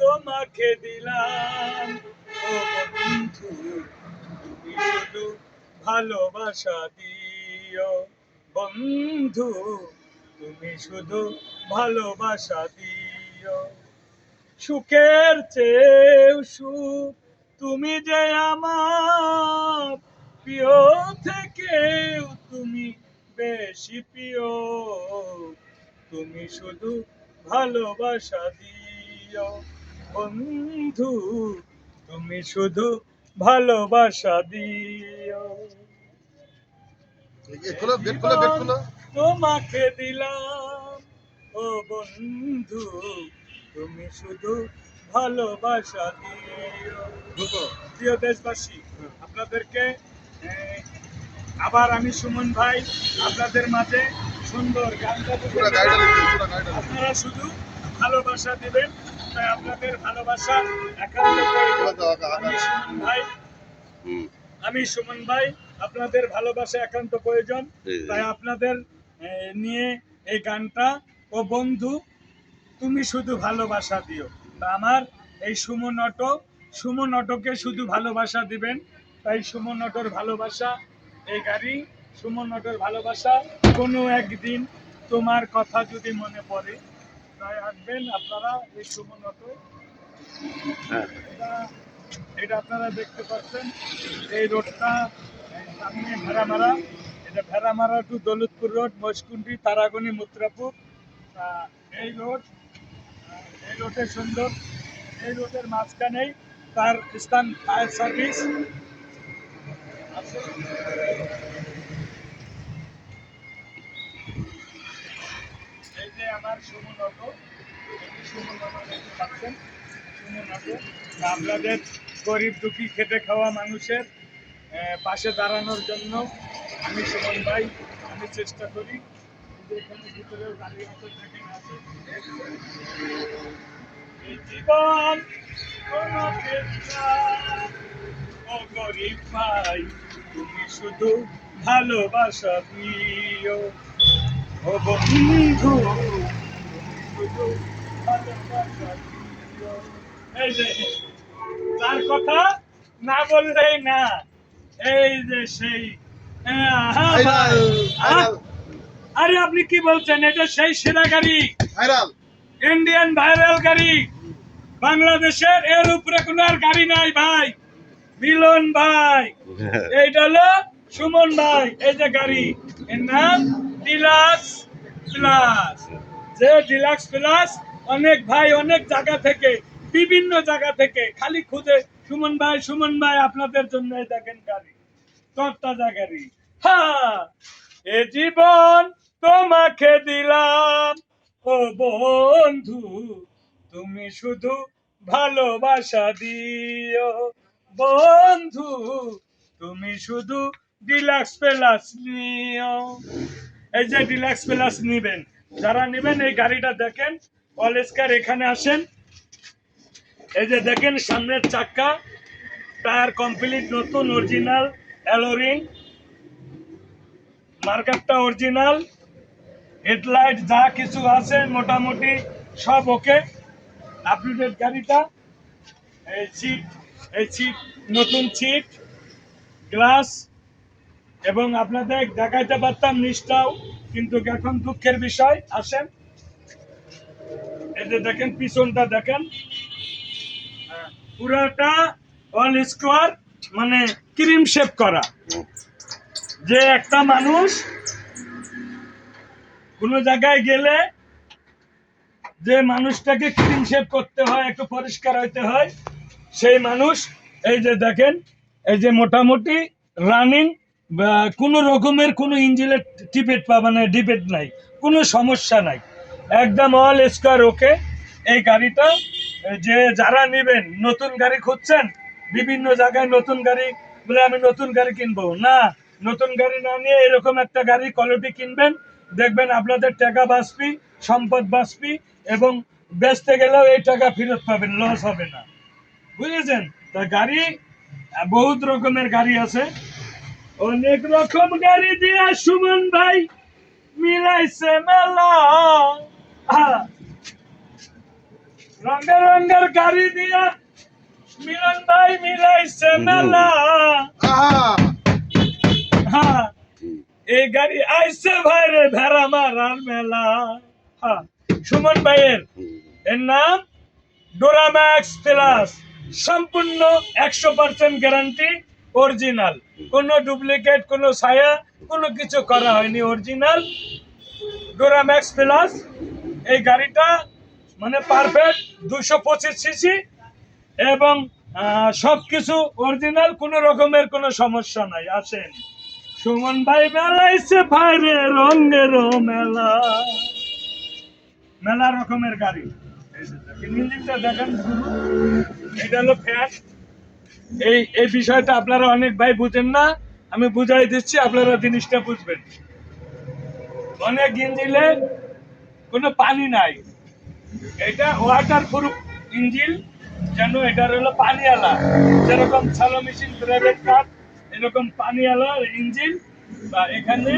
তোমাকে দিলাম ও বন্ধু, তুমি শুধু ভালোবাসা দিও। বন্ধু তুমি শুধু ভালোবাসা দিও। সুখের চেয়েও সুখ তুমি যে আমার প্রিয়, থেকেও তুমি বেশি প্রিয়। তুমি শুধু ভালোবাসা দিও বন্ধু, তুমি শুধু ভালোবাসা দিও। জীবন তোমাকে দিলাম ও বন্ধু, তুমি শুধু ভালোবাসা দিও। প্রিয় দেশবাসী, আপনাদেরকে আবার আমি সুমন ভাই আপনাদের মাঝে সুন্দর গানটা আপনারা শুধু ভালোবাসা দিবেন। তাই আপনাদের ভালোবাসা আমি সুমন ভাই আপনাদের ভালোবাসা একান্ত প্রয়োজন। তাই আপনাদের নিয়ে এই গানটা, ও বন্ধু তুমি শুধু ভালোবাসা দিও। তা আমার এই সুমন অটোকে শুধু ভালোবাসা দিবেন। তাই সুমন অটোর ভালোবাসা এই গাড়ি, সুমন অটোর ভালোবাসা। কোনো একদিন তোমার কথা যদি মনে পড়ে, তাই আসবেন আপনারা এই সুমন অটো। এটা আপনারা দেখতে পাচ্ছেন, এই রোডটা সামনে ভেড়ামারা, এটা ভেড়ামারা টু দৌলতপুর রোড, মহেশকুন্ডি, তারাগনি, মুত্রাপুর। এই রোডে সুন্দর, এই রোডের মাঝখানেই তার স্থান ফায়ার সার্ভিস আছে। এই যে আমার সুমন অটো, সুমন অটো দেখতে পাচ্ছেন, সুমন অটো। আপনাদের গরিব দুঃখী খেটে খাওয়া মানুষের পাশে দাঁড়ানোর জন্য আমি সুমন ভাই আমি চেষ্টা করি। এখানে ভিতরেও গাড়ি আছে, যেখানে আছে এই জীবন তোমাকে দিলাম ও গরিব ভাই, তুমি শুধু ভালোবাসা দিও। ও বন্ধু তুমি শুধু ভালোবাসা দিও। এই যে তার কথা না বললেই না, এই যে সেই আরে আপনি কি বলছেন, এটা সেই সেরা গাড়ি, ইন্ডিয়ান ভাইরাল গাড়ি বাংলাদেশের, এর উপরে কোনো আর গাড়ি নাই ভাই। মিলন ভাই, এইটা হলো সুমন ভাই, এই যে গাড়ি, এর নাম ডিলাক্স প্লাস। যে ডিলাক্স প্লাস অনেক ভাই অনেক জায়গা থেকে, বিভিন্ন জায়গা থেকে খালি খুঁজে সুমন ভাই আপনাদের জন্য দেখেন গাড়ি, তরতাজা গাড়ি। হ্যাঁ, এ জীবন তোমাকে দিলাম ও বন্ধু, তুমি শুধু ভালোবাসা দিও। বন্ধু তুমি শুধু ডিলাক্স প্লাস নিও। এই যে ডিলাক্স প্লাস নিবেন, যারা নেবেন এই গাড়িটা দেখেন, কলেজকার এখানে আসেন। এই যে দেখেন সামনের চাক্কা, টায়ার কমপ্লিট নতুন, অরিজিনাল অ্যালোরিং, মার্কেটটা অরিজিনাল, হেডলাইট যা কিছু আছে মোটামুটি সব ওকে, আপডেটেড গাড়িটা। এই সিট নতুন সিট, গ্লাস, এবং আপনাদের দেখাইতে পারতাম নিচটাও, কিন্তু এখন দুঃখের বিষয়। আসেন, এই যে দেখেন পিছনটা দেখেন, পুরাটা অল স্কোয়ার, মানে ক্রিম শেপ করা। যে একটা মানুষ কোনো জায়গায় গেলে যে মানুষটাকে ক্লিন শেভ করতে হয়, একটু পরিষ্কার হইতে হয়, সেই মানুষ এই যে দেখেন, এই যে মোটামুটি রানিং, কোনো রকমের কোনো ইঞ্জিনের টিপেট মানে ডিপেট নাই, কোনো সমস্যা নাই, একদম অল স্কোয়ার ওকে। এই গাড়িটা যে যারা নেবেন, নতুন গাড়ি খুঁজছেন, বিভিন্ন জায়গায় নতুন গাড়ি বলে আমি নতুন গাড়ি কিনবো না, নতুন গাড়ি না নিয়ে এরকম একটা গাড়ি কোয়ালিটি কিনবেন, দেখবেন আপনাদের টাকা বাঁচবি, সম্পদ বাঁচবি, এবং বেচতে গেলেও এই টাকা ফেরত পাবেন, লস হবে না, বুঝেছেন? তা গাড়ি বহুত রকমের গাড়ি আছে, অনেক রকম গাড়ি দিয়া সুমন ভাই মিলাইছে মেলা। রঙের রঙের গাড়ি দিয়া মিলন ভাই মিলাইছে মেলা। হ্যাঁ, এই গাড়ি আইছে ভাই রে ভেড়া মারার মেলা। হ্যাঁ, সুমন ভাইয়ের এর নাম ডোরাম্যাক্স প্লাস, সম্পূর্ণ 100% গ্যারান্টি, অরিজিনাল, কোনো ডুপ্লিকেট, কোনো ছায়া, কোনো কিছু করা হয়নি, অরিজিনাল ডোরাম্যাক্স প্লাস। এই গাড়িটা মানে পারফেক্ট 225 সিসি এবং সবকিছু অরিজিনাল, কোনো রকমের কোনো সমস্যা নাই। আসেন, সুমন ভাই মেলাইছে ভাইরে রঙের মেলা, মেলা রকমের গাড়ি। ইঞ্জিনটা দেখেন, এটা হলো ফ্যান। এই বিষয়টা আপনারা অনেক ভাই বুঝেন না, আমি বুঝাই দিচ্ছি, আপনারা জিনিসটা বুঝবেন। অনেক ইঞ্জিনে কোনো পানি নাই, এটা ওয়াটার প্রুফ ইঞ্জিন, যেন এটার হলো পানিওয়ালা, যেরকম সালো মেশিন প্রাইভেট কার এরকম পানিওয়ালা ইঞ্জিন। বা এখানে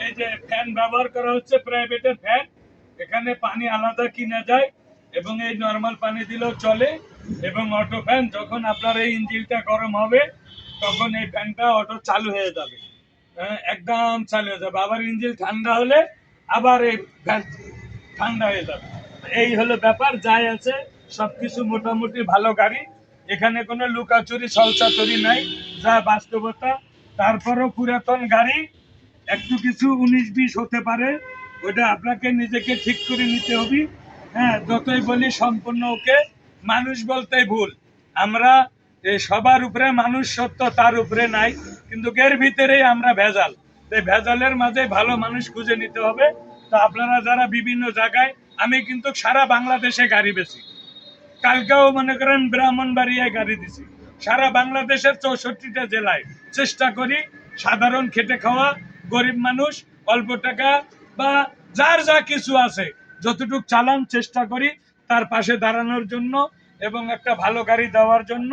এই যে ফ্যান ব্যবহার করা হচ্ছে প্রাইভেটের ফ্যান, এখানে পানি আলাদা কিনা যায় এবং এই নর্মাল পানি দিলেও চলে। এবং অটো ফ্যান, যখন আপনার এই ইঞ্জিনটা গরম হবে তখন এই ফ্যানটা অটো চালু হয়ে যাবে, একদম চালু হয়ে যাবে। আবার ইঞ্জিন ঠান্ডা হলে আবার এই ফ্যান ঠান্ডা হয়ে যাবে। এই হলো ব্যাপার, যাই আছে সবকিছু মোটামুটি ভালো গাড়ি, এখানে কোনো লুকাচুরি ছলচাতুরি নাই, যা বাস্তবতা। তারপরও পুরাতন গাড়ি, একটু কিছু 19-20 হতে পারে, ওটা আপনাকে নিজেকে ঠিক করে নিতে হবে। হ্যাঁ, যতই বলি সম্পূর্ণ ওকে, মানুষ বলতেই ভুল, আমরা সবার উপরে মানুষ সত্য, তার উপরে নাই, কিন্তু এর ভিতরেই আমরা ভেজাল। এই ভেজালের মাঝে ভালো মানুষ খুঁজে নিতে হবে। তো আপনারা যারা বিভিন্ন জায়গায়, আমি কিন্তু সারা বাংলাদেশে গাড়ি বেচি, কালকেও মনে করেন ব্রাহ্মণবাড়িয়ায় গাড়ি দিছি, সারা বাংলাদেশের 64টা জেলায়। চেষ্টা করি সাধারণ খেটে খাওয়া গরিব মানুষ, অল্প টাকা বা যার যা কিছু আছে যতটুকু চালান, চেষ্টা করি তার পাশে দাঁড়ানোর জন্য এবং একটা ভালো গাড়ি দেওয়ার জন্য।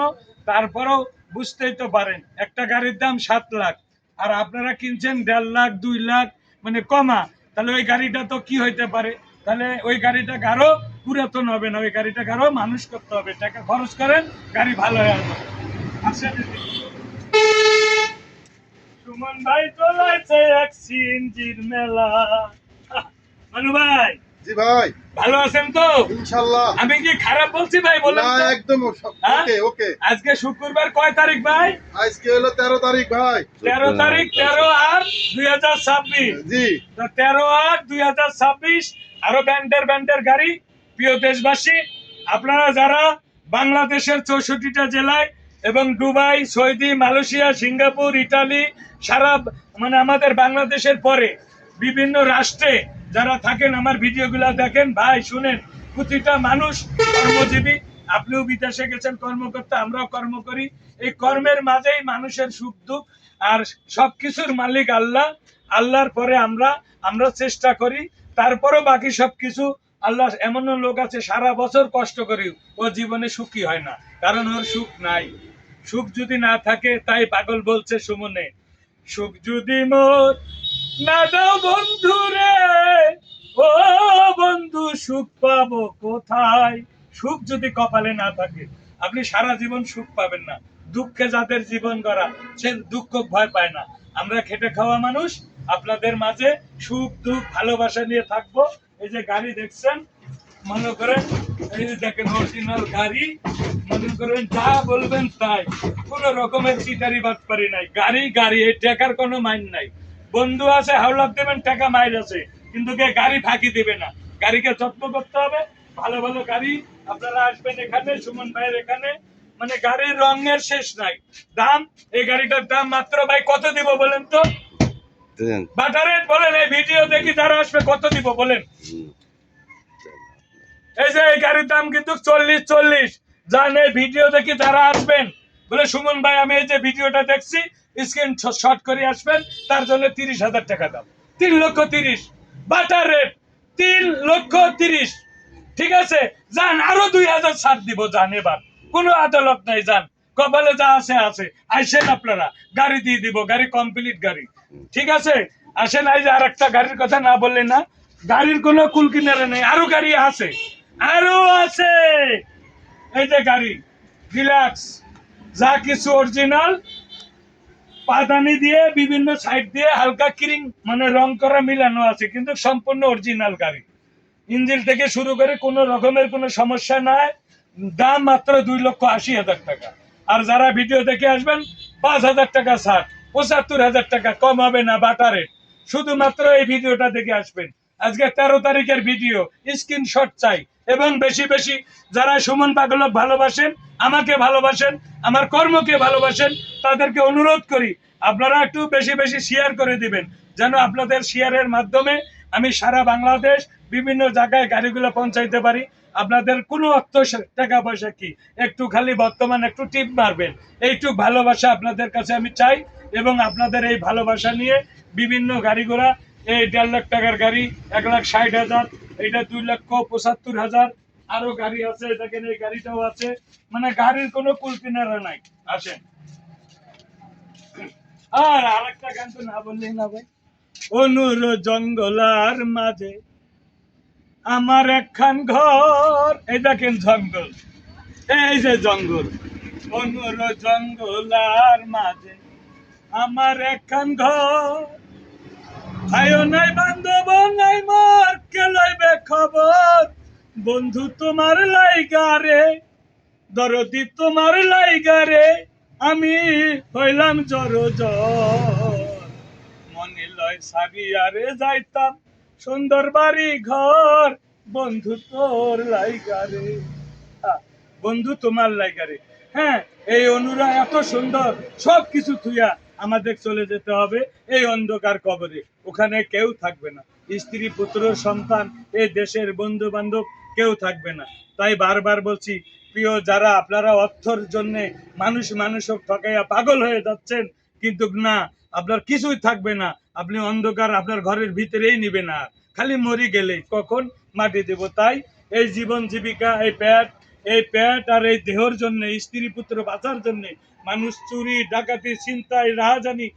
তারপরেও বুঝতেই তো পারেন, একটা গাড়ির দাম 7 লাখ, আর আপনারা কিনছেন 1.5 লাখ 2 লাখ, মানে কমা, তাহলে ওই গাড়িটা তো কি হইতে পারে? তাহলে ওই গাড়িটা আরো পুরাতন হবে না, ওই গাড়িটা আরো মানুষ করতে হবে, টাকা খরচ করেন, গাড়ি ভালো হয়ে আসবে। আসেন, সুমন ভাই চলাইছে এক সিএনজির মেলা। মানু ভাই, জি ভাই, ভালো আছেন তো? ইনশাআল্লাহ। আমি কি খারাপ বলছি ভাই? বলেন না, তো। একদম হ্যাঁ? ওকে ওকে। আজকে শুক্রবার, কয় তারিখ ভাই? আজকে হলো 13 তারিখ ভাই। 13 তারিখ, 13/8/2026। জি, তো 13/8/2026, আরো ব্যান্ডের গাড়ি। প্রিয় দেশবাসী, আপনারা যারা বাংলাদেশের 64টা জেলায় এবং Dubai, Saudi, Malaysia, Singapore, Italy, সারা মানে আমাদের বাংলাদেশের পরে বিভিন্ন রাষ্ট্রে যারা থাকেন, আমার ভিডিওগুলো দেখেন ভাই, শুনেন, প্রতিটা মানুষ কর্মজীবী। আপনিও বিদেশে গেছেন কর্ম করতে, আমরাও কর্ম করি। এই কর্মের মাঝেই মানুষের সুখ দুঃখ, আর সবকিছুর মালিক আল্লাহ। আল্লাহর পরে আমরা চেষ্টা করি, তারপরও বাকি সবকিছু আল্লাহ। এমনও লোক আছে সারা বছর কষ্ট করি, ও জীবনে সুখী হয় না, কারণ ওর সুখ নাই। সুখ যদি না থাকে, তাই পাগল বলছে সুমনে, সুখ যদি মোর না দাও বন্ধু রে, ও বন্ধু সুখ পাবো কোথায়? সুখ যদি কপালে না থাকে, আপনি সারা জীবন সুখ পাবেন না। দুঃখে যাদের জীবন গড়া, সে দুঃখ ভয় পায় না। আমরা খেটে খাওয়া মানুষ, আপনাদের মাঝে সুখ দুঃখ ভালোবাসা নিয়ে থাকবো। এই যে গাড়ি দেখছেন, মনে করেন, এই যে দেখেন অরিজিনাল গাড়ি, মনে করেন যা বলবেন তাই, কোন রকমের চিটারি বাটপারি নাই। গাড়ি গাড়ি, এই টাকার কোনো মাইন নাই। বন্ধু আছে হাওলাত দেবেন, টাকা মাইর আছে, কিন্তু কে গাড়ি ফাঁকি দিবে না। গাড়িকে যত্ন করতে হবে, ভালো ভালো গাড়ি। আপনারা আসবেন এখানে, সুমন ভাইয়ের এখানে, মানে গাড়ির রঙের শেষ নাই। দাম, এই গাড়িটার দাম মাত্র ভাই কত দিব বলেন তো? বাটারেট বলেন, এই ভিডিও দেখি যারা আসবে কত দিব বলেন? এই যে এই গাড়ির দাম কিন্তু 40। জান, এই ভিডিও দেখি যারা আসবেন, বলে সুমন ভাই আমি এই যে ভিডিওটা দেখছি, স্ক্রিন শট করে আসবেন, তার জন্য 30,000 টাকা দাম। 3,30,000 বাটার রেট, 3,30,000। ঠিক আছে, যান, আরো 2,000 ছাড় দিব, যান, এবার কোনো আদালত নাই, যান, কপালে যা আছে আছে। আইসেন আপনারা, গাড়ি দিয়ে দিব, গাড়ি কমপ্লিট গাড়ি। ঠিক আছে, আসেন। এই যে আর একটা গাড়ির কথা না বললে না, গাড়ির কোনো কুল কিনারে নেই, আরো গাড়ি আছে। আরো আছে এই যে গাড়ি রিল্যাক্স, যা কিছু অরিজিনাল, পাদানি দিয়ে বিভিন্ন সাইড দিয়ে হালকা ক্রিং মানে রং করা মিলানো আছে, কিন্তু সম্পূর্ণ অরিজিনাল গাড়ি। ইঞ্জিন থেকে শুরু করে কোনো রকমের কোনো সমস্যা নাই। দাম মাত্র 2,80,000 টাকা। আর যারা ভিডিও দেখে আসবেন 5,000 টাকা ছাড়, 75,000 টাকা কম হবে না বাটা রেট। শুধুমাত্র এই ভিডিওটা দেখে আসবেন। আজকে 13 তারিখের ভিডিও, স্ক্রিনশট চাই। এবং বেশি বেশি যারা সুমন পাগলক ভালোবাসেন, আমাকে ভালোবাসেন, আমার কর্মকে ভালোবাসেন, তাদেরকে অনুরোধ করি আপনারা একটু বেশি বেশি শেয়ার করে দিবেন, যেন আপনাদের শেয়ারের মাধ্যমে আমি সারা বাংলাদেশ বিভিন্ন জায়গায় গাড়িগুলো পৌঁছাইতে পারি। আপনাদের কোনো অর্থ টাকা পয়সা কি, একটু খালি বর্তমান একটু টিপ মারবেন, এইটুক ভালোবাসা আপনাদের কাছে আমি চাই। এবং আপনাদের এই ভালোবাসা নিয়ে বিভিন্ন গাড়ি ঘোড়া, এই 1.5 লাখ টাকার গাড়ি 1,60,000, এইটা 2,75,000, আরো গাড়ি আছে, দেখেন এই গাড়িটাও আছে। মানে গাড়ির কোনো কুল কিনারা নাই। আসেন। আর আরেকটা গান তো না বললেই না ভাই। অনুর জঙ্গলার মাঝে আমার একখান ঘর, এই দেখেন জঙ্গল, এই যে জঙ্গল, অনুর জঙ্গলার মাঝে আমার একখান ঘর, ভাইও নাই বান্ধব নাই মোর, কে লইবে খবর, বন্ধু তোমার লাইগারে, দরদি তোমার লাইগারে, আমি হইলাম জড় জ্বর, মনে লয় সারিয়ারে যাইতাম সুন্দর বাড়ি ঘর, বন্ধু তোর লাইগারে, বন্ধু তোমার লাইগারে। হ্যাঁ, এই অনুরা এত সুন্দর, সব কিছু থুইয়া আমাদের চলে যেতে হবে এই অন্ধকার কবরে। ওখানে কেউ থাকবে না, স্ত্রী পুত্র সন্তান, এই দেশের বন্ধু বান্ধব কেউ থাকবে না। তাই বারবার বলছি, প্রিয় যারা আপনারা অর্থর জন্য মানুষকে ঠকাইয়া পাগল হয়ে যাচ্ছেন, কিন্তু না, আপনার কিছুই থাকবে না। আপনি অন্ধকার আপনার ঘরের ভিতরেই নিবে না, খালি মরি গেলে কখন মাটি দেব। তাই এই জীবন জীবিকা, এই পেট আর এই দেহর জন্য, স্ত্রী পুত্র বাঁচার জন্য মানুষ চুরি ডাকাতি ছিনতাই রাহাজানি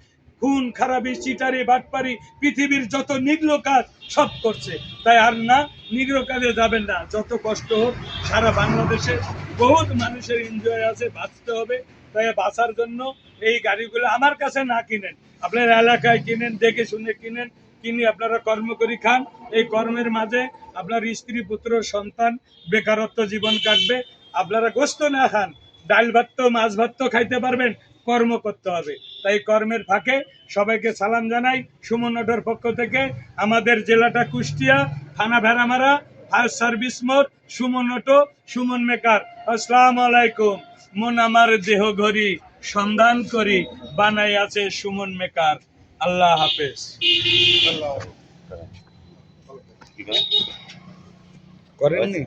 খুন খারাপি চিটারি বাটপারি পৃথিবীর যত নিগ্র কাজ সব করছে। তাই আর না, নিগ্র কাজে যাবেন না, যত কষ্ট হোক। সারা বাংলাদেশে বহুত মানুষের এনজয় আছে, বাঁচতে হবে। তাই বাঁচার জন্য এই গাড়িগুলো আমার কাছে না কিনেন, আপনার এলাকায় কিনেন, দেখে শুনে কিনেন, কিনে আপনারা কর্ম করি খান। এই কর্মের মাঝে আপনার স্ত্রী পুত্র সন্তান বেকারত্ব জীবন কাটবে। আপনারা গোস্ত না খান, ডাল ভাত তো মাছ ভাত তো খাইতে পারবেন, কর্ম করতে হবে। তাই কর্মের ফাঁকে সবাইকে সালাম জানাই সুমন অটোর পক্ষ থেকে। আমাদের জেলাটা কুষ্টিয়া, থানা ভেড়ামারা, ফায়ার সার্ভিস মোড়, সুমন অটো, সুমন মেকার। আসসালামু আলাইকুম। মন আমার দেহ ঘড়ি সন্ধান করি, বানাই আছে সুমন মেকার। আল্লাহ হাফেজ। করেননি?